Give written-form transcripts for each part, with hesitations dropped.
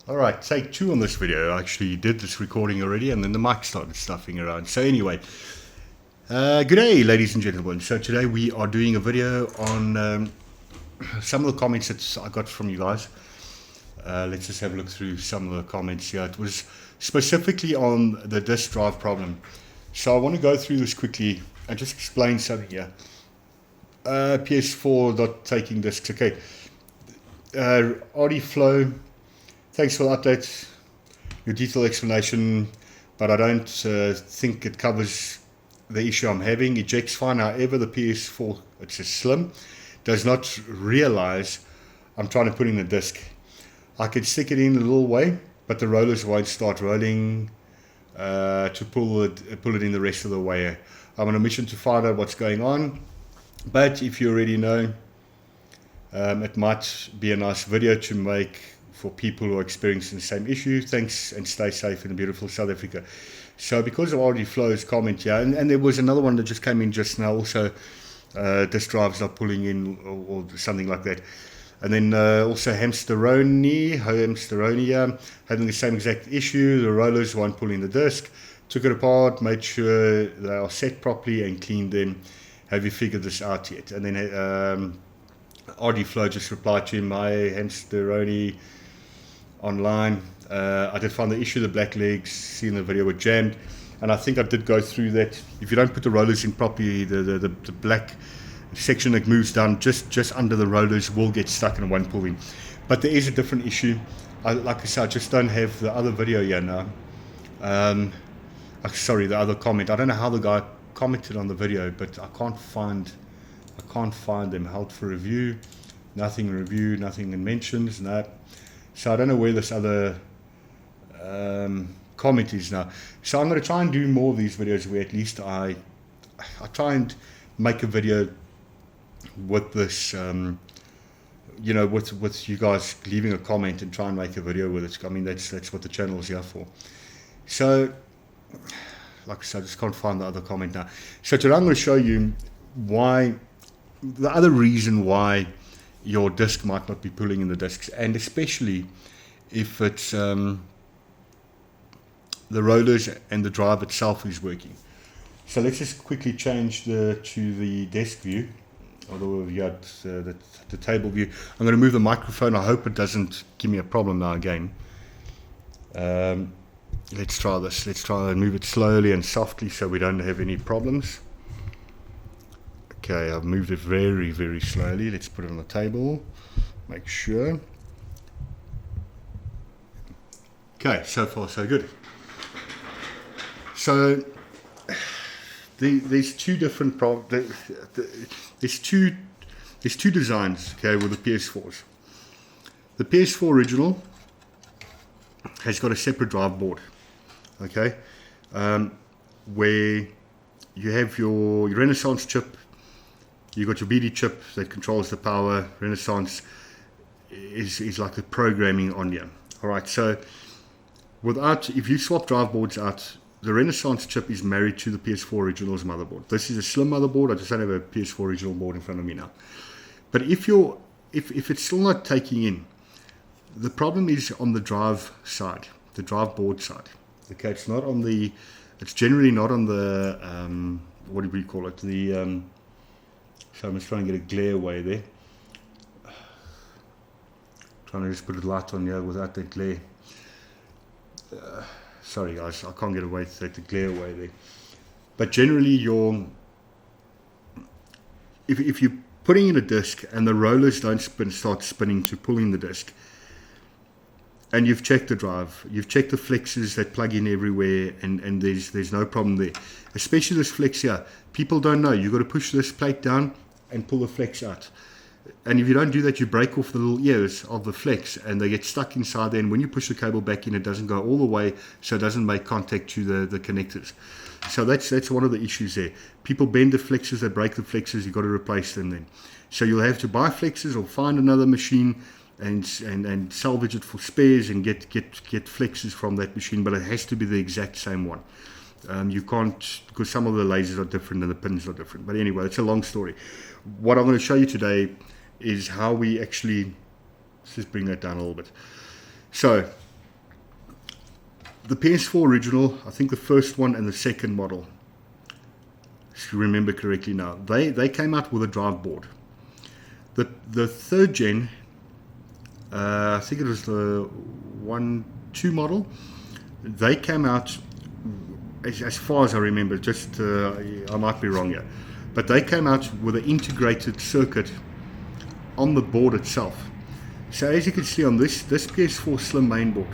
Alright, take two on this video. I actually did this recording already and then the mic started stuffing around. So anyway, good day ladies and gentlemen. So today we are doing a video on some of the comments that I got from you guys. Let's just have a look through some of the comments here. It was specifically on the disk drive problem. So I want to go through this quickly and just explain something here. PS4 not taking disks. Okay. RD Flow, thanks for the update, your detailed explanation, but I don't think it covers the issue I'm having. Ejects fine, however the PS4, it's a slim, does not realize I'm trying to put in the disc. I can stick it in a little way, but the rollers won't start rolling to pull it in the rest of the way. I'm on a mission to find out what's going on, but if you already know, it might be a nice video to make for people who are experiencing the same issue. Thanks and stay safe in the beautiful South Africa. So because of RD Flow's comment here, and there was another one that just came in just now also, disk drives not pulling in or something like that. And then also Hamsteroni, having the same exact issue. The rollers won't pull in the disc. Took it apart, made sure they are set properly and cleaned them. Have you figured this out yet? And then RD Flow just replied to him, "Hi Hamsteroni online. I did find the issue, the black legs, seeing the video were jammed." And I think I did go through that. If you don't put the rollers in properly, the black section that moves down just under the rollers will get stuck and won't pull in. But there is a different issue. Like I said, I just don't have the other video here now. Sorry, the other comment. I don't know how the guy commented on the video, but I can't find them. Held for review, nothing in review, nothing in mentions, no. So I don't know where this other comment is now. So I'm going to try and do more of these videos where at least I try and make a video with this, you know, with you guys leaving a comment and try and make a video with it. I mean, that's what the channel is here for. So, like I said, I just can't find the other comment now. So today I'm going to show you why, the other reason why your disk might not be pulling in the disks, and especially if it's the rollers and the drive itself is working. So let's just quickly change to the desk view, although we got the table view. I'm going to move the microphone. I hope it doesn't give me a problem now again. Let's try this. Let's try and move it slowly and softly so we don't have any problems. Okay, I've moved it very, very slowly. Let's put it on the table. Make sure. Okay, so far so good. So there's two different there's two designs, okay, with the PS4s. The PS4 original has got a separate drive board, okay, where you have your Renaissance chip. You got your BD chip that controls the power. Renaissance is like the programming on here. All right, so if you swap drive boards out, the Renaissance chip is married to the PS4 original's motherboard. This is a slim motherboard. I just don't have a PS4 original board in front of me now. But if it's still not taking in, the problem is on the drive side, the drive board side. Okay, it's generally not on the what do we call it? So I'm just trying to get a glare away there. Trying to just put a light on here without that glare. Sorry guys, I can't get away to take the glare away there. But generally if you're putting in a disc and the rollers don't start spinning to pull in the disc, and you've checked the drive, you've checked the flexes that plug in everywhere, and there's no problem there. Especially this flex here. People don't know. You've got to push this plate down and pull the flex out. And if you don't do that, you break off the little ears of the flex and they get stuck inside there. And when you push the cable back in, it doesn't go all the way, so it doesn't make contact to the connectors. So that's one of the issues there. People bend the flexes, they break the flexes, you've got to replace them then. So you'll have to buy flexes or find another machine and salvage it for spares and get flexes from that machine, but it has to be the exact same one. You can't, because some of the lasers are different and the pins are different. But anyway, it's a long story. What I'm going to show you today is how we actually, let's just bring that down a little bit. So the PS4 original, I think the first one and the second model, if you remember correctly now, they came out with a drive board. The third gen, I think it was the 1.2 model, they came out, as far as I remember, just I might be wrong here, but they came out with an integrated circuit on the board itself. So as you can see on this PS4 Slim mainboard,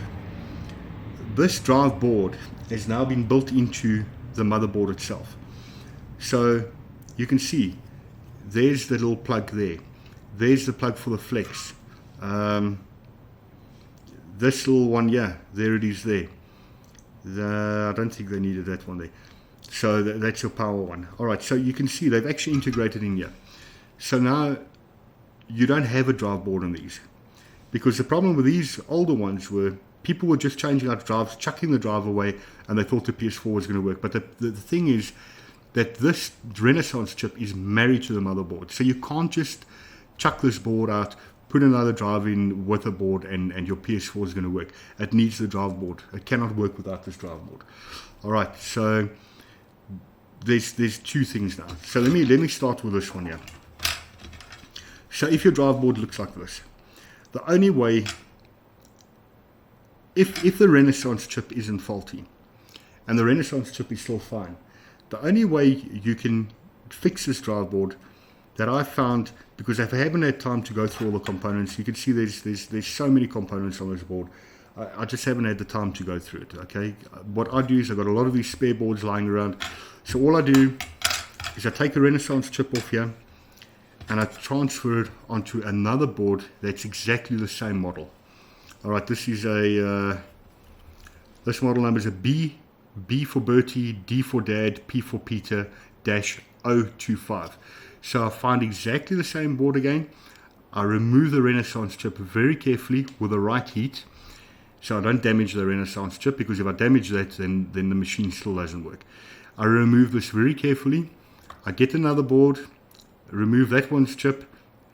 this drive board has now been built into the motherboard itself. So you can see there's the little plug there. There's the plug for the flex. This little one, yeah, there it is there. I don't think they needed that one there. So that's your power one. Alright, so you can see they've actually integrated in here. So now you don't have a drive board on these. Because the problem with these older ones were people were just changing out drives, chucking the drive away, and they thought the PS4 was going to work. But the thing is that this Renaissance chip is married to the motherboard. So you can't just chuck this board out, put another drive in with a board, and your PS4 is going to work. It needs the drive board. It cannot work without this drive board. Alright, so there's two things now. So let me start with this one here. So if your drive board looks like this, the only way, if the Renaissance chip isn't faulty and the Renaissance chip is still fine, the only way you can fix this drive board that I found, because if I haven't had time to go through all the components, you can see there's so many components on this board. I just haven't had the time to go through it. Okay, what I do is I've got a lot of these spare boards lying around. So all I do is I take the Renaissance chip off here and I transfer it onto another board that's exactly the same model. Alright, this is this model number is a B for Bertie, D for Dad, P for Peter, -025. So I find exactly the same board again. I remove the Renaissance chip very carefully with the right heat, so I don't damage the Renaissance chip, because if I damage that, then the machine still doesn't work. I remove this very carefully. I get another board, remove that one's chip,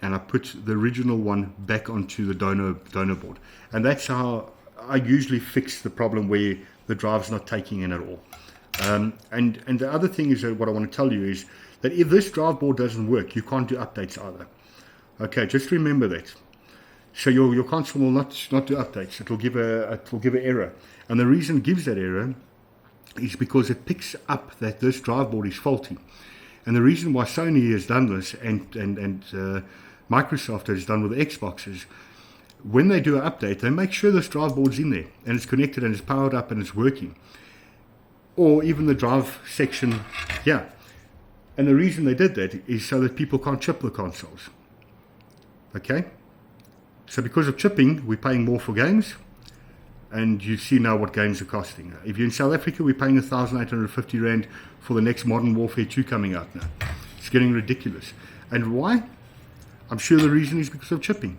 and I put the original one back onto the donor board. And that's how I usually fix the problem where the drive's not taking in at all. And the other thing is that what I want to tell you is that if this drive board doesn't work, you can't do updates either. Okay, just remember that. So your console will not do updates. It will give an error, and the reason it gives that error is because it picks up that this drive board is faulty. And the reason why Sony has done this and Microsoft has done with Xboxes, when they do an update, they make sure this drive board's in there and it's connected and it's powered up and it's working. Or even the drive section, yeah. And the reason they did that is so that people can't chip the consoles. Okay? So because of chipping, we're paying more for games. And you see now what games are costing. If you're in South Africa, we're paying 1,850 Rand for the next Modern Warfare 2 coming out now. It's getting ridiculous. And why? I'm sure the reason is because of chipping.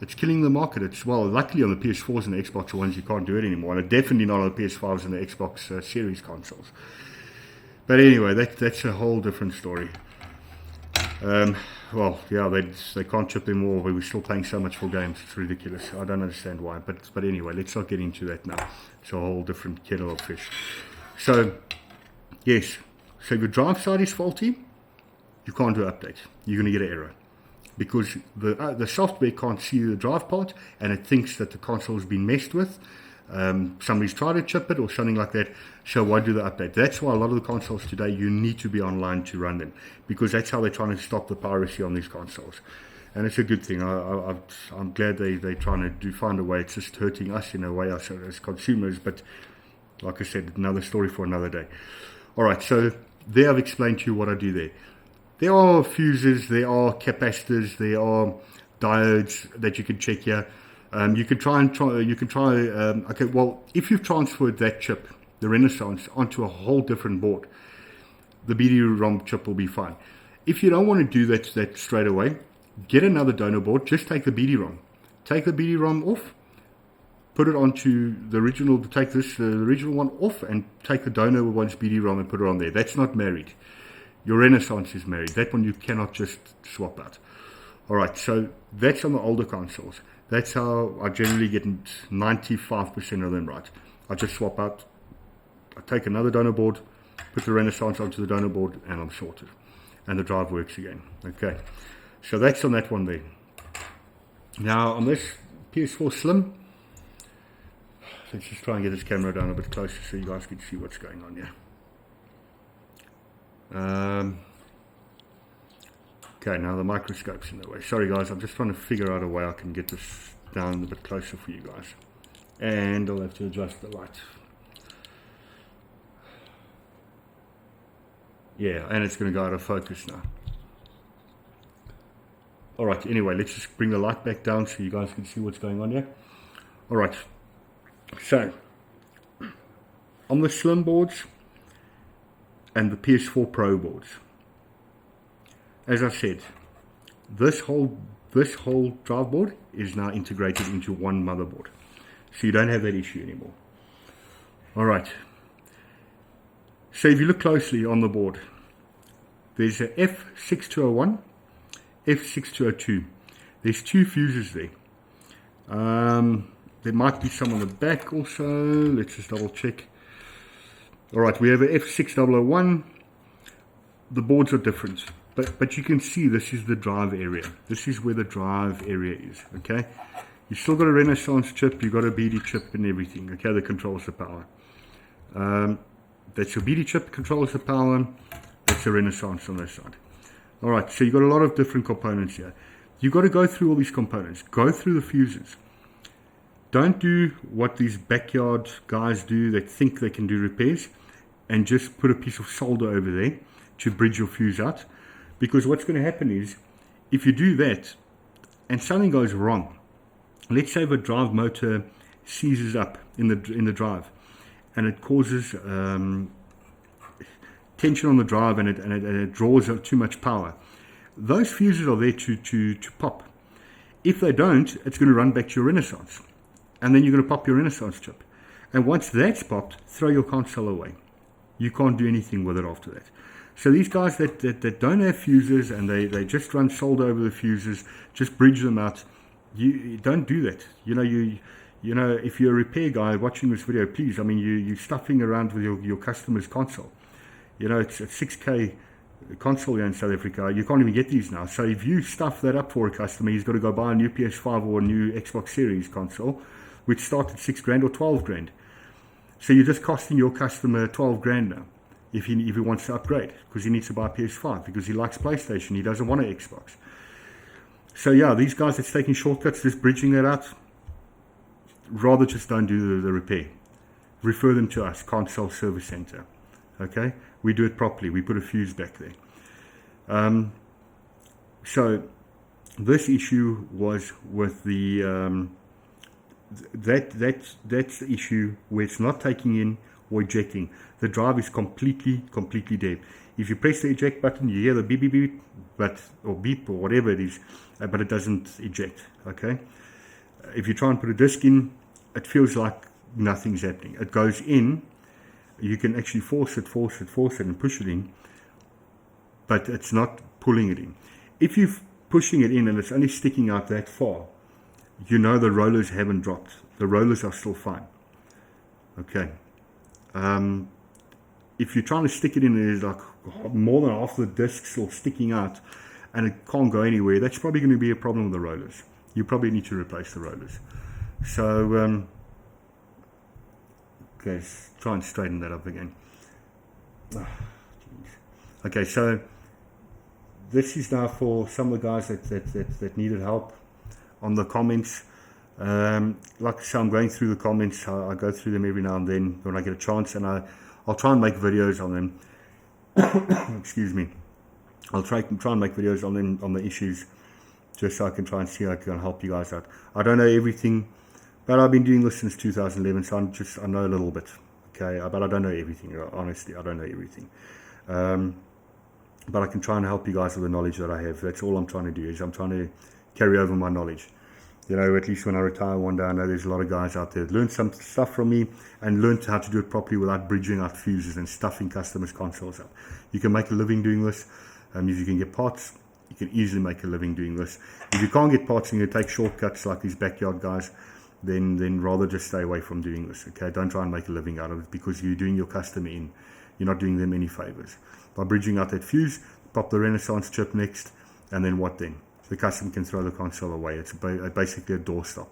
It's killing the market. It's, well, luckily on the PS4s and the Xbox Ones you can't do it anymore. And definitely not on the PS5s and the Xbox Series consoles. But anyway, that's a whole different story. Well, yeah, they can't chip them more, but we're still paying so much for games. It's ridiculous. I don't understand why. But anyway, let's not get into that now. It's a whole different kettle of fish. So, yes. So if your drive side is faulty, you can't do an update. You're going to get an error. Because the software can't see the drive part, and it thinks that the console has been messed with. Somebody's tried to chip it or something like that, so why do the update? That's why a lot of the consoles today, you need to be online to run them, because that's how they're trying to stop the piracy on these consoles. And it's a good thing. I'm glad they're trying to find a way. It's just hurting us in a way as consumers, but like I said, another story for another day. Alright, so there I've explained to you what I do there. There are fuses, there are capacitors, there are diodes that you can check here. You can try. Okay, well, if you've transferred that chip, the Renaissance, onto a whole different board, the BD-ROM chip will be fine. If you don't want to do that straight away, get another donor board. Just take the BD-ROM. Take the BD-ROM off, put it onto the original. Take the original one off, and take the donor one's BD-ROM and put it on there. That's not married. Your Renaissance is married. That one you cannot just swap out. Alright, so that's on the older consoles. That's how I generally get 95% of them right. I just swap out. I take another donor board, put the Renaissance onto the donor board, and I'm sorted. And the drive works again. Okay, so that's on that one there. Now on this PS4 Slim, let's just try and get this camera down a bit closer so you guys can see what's going on here. Okay, now the microscope's in the way. Sorry guys, I'm just trying to figure out a way I can get this down a bit closer for you guys. And I'll have to adjust the light. Yeah, and it's going to go out of focus now. Alright, anyway, let's just bring the light back down so you guys can see what's going on here. Alright, so on the Slim boards and the PS4 Pro boards, as I said, this whole drive board is now integrated into one motherboard, so you don't have that issue anymore. Alright, so if you look closely on the board, there's a F6201, F6202. There's two fuses there. There might be some on the back also. Let's just double check. Alright, we have a F6001. The boards are different, but you can see this is the drive area. This is where the drive area is, okay? You still got a Renaissance chip, you got a BD chip and everything, okay, that controls the power. That's your BD chip, controls the power. That's a Renaissance on this side. Alright, so you've got a lot of different components here. You've got to go through all these components. Go through the fuses. Don't do what these backyard guys do that think they can do repairs and just put a piece of solder over there to bridge your fuse out. Because what's going to happen is, if you do that and something goes wrong, let's say the drive motor seizes up in the drive and it causes tension on the drive and it draws out too much power. Those fuses are there to pop. If they don't, it's going to run back to your Renaissance. And then you're going to pop your Renaissance chip. And once that's popped, throw your console away. You can't do anything with it after that. So these guys that don't have fuses and they just run solder over the fuses, just bridge them out, you don't do that. You know, if you're a repair guy watching this video, please, I mean, you're stuffing around with your customer's console. You know, it's a 6K console here in South Africa. You can't even get these now. So if you stuff that up for a customer, he's got to go buy a new PS5 or a new Xbox Series console, which starts at 6 grand or 12 grand. So you're just costing your customer 12 grand now if he wants to upgrade, because he needs to buy a PS5, because he likes PlayStation, he doesn't want an Xbox. So yeah, these guys that's taking shortcuts, just bridging that out, rather just don't do the repair. Refer them to us, Console Service Center. Okay, we do it properly. We put a fuse back there. So this issue was with the that's the issue where it's not taking in or ejecting. The drive is completely dead. If you press the eject button, you hear the beep beep beep, or beep or whatever it is, but it doesn't eject. Okay. If you try and put a disc in, it feels like nothing's happening. It goes in. You can actually force it, and push it in, but it's not pulling it in. If you're pushing it in and it's only sticking out that far, you know the rollers haven't dropped. The rollers are still fine. Okay. If you're trying to stick it in and there's like more than half the disc still sticking out and it can't go anywhere, that's probably going to be a problem with the rollers. You probably need to replace the rollers. So, okay, let's try and straighten that up again. Okay, so this is now for some of the guys that needed help on the comments. Like I say, I'm going through the comments. I go through them every now and then when I get a chance, and I'll try and make videos on them. Excuse me. I'll try and make videos on them, on the issues, just so I can try and see how I can help you guys out. I don't know everything, but I've been doing this since 2011, so I know a little bit. Okay, but I don't know everything. Honestly, I don't know everything. But I can try and help you guys with the knowledge that I have. That's all I'm trying to do, is I'm trying to carry over my knowledge. You know, at least when I retire one day, I know there's a lot of guys out there that learn some stuff from me and learn how to do it properly without bridging out fuses and stuffing customers' consoles up. You can make a living doing this. If you can get parts, you can easily make a living doing this. If you can't get parts and you take shortcuts like these backyard guys, then rather just stay away from doing this. Okay, don't try and make a living out of it, because you're doing your customer in. You're not doing them any favors. By bridging out that fuse, pop the Renaissance chip next, and then what then? The customer can throw the console away. It's basically a doorstop.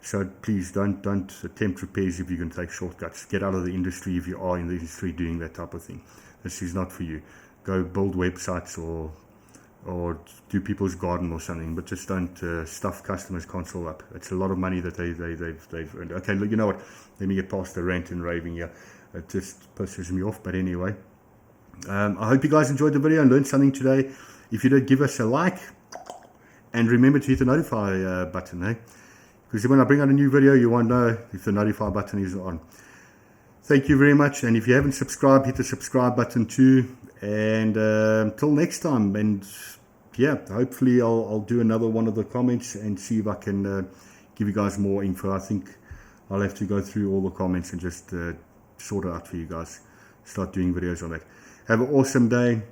So please don't attempt repairs if you can take shortcuts. Get out of the industry if you are in the industry doing that type of thing. This is not for you. Go build websites or do people's garden or something, but just don't stuff customers' console up. It's a lot of money that they've earned. Okay, look, you know what? Let me get past the rant and raving here. It just pisses me off. But anyway, I hope you guys enjoyed the video and learned something today. If you did, give us a like, and remember to hit the notify button, eh? Because when I bring out a new video, you won't know if the notify button is on. Thank you very much, and if you haven't subscribed, hit the subscribe button too. And till next time, and yeah, hopefully I'll do another one of the comments and see if I can give you guys more info. I think I'll have to go through all the comments and just sort it out for you guys. Start doing videos on that. Have an awesome day,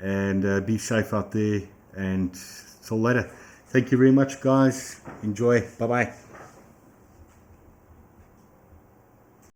and be safe out there, and till later. Thank you very much, guys. Enjoy. Bye-bye.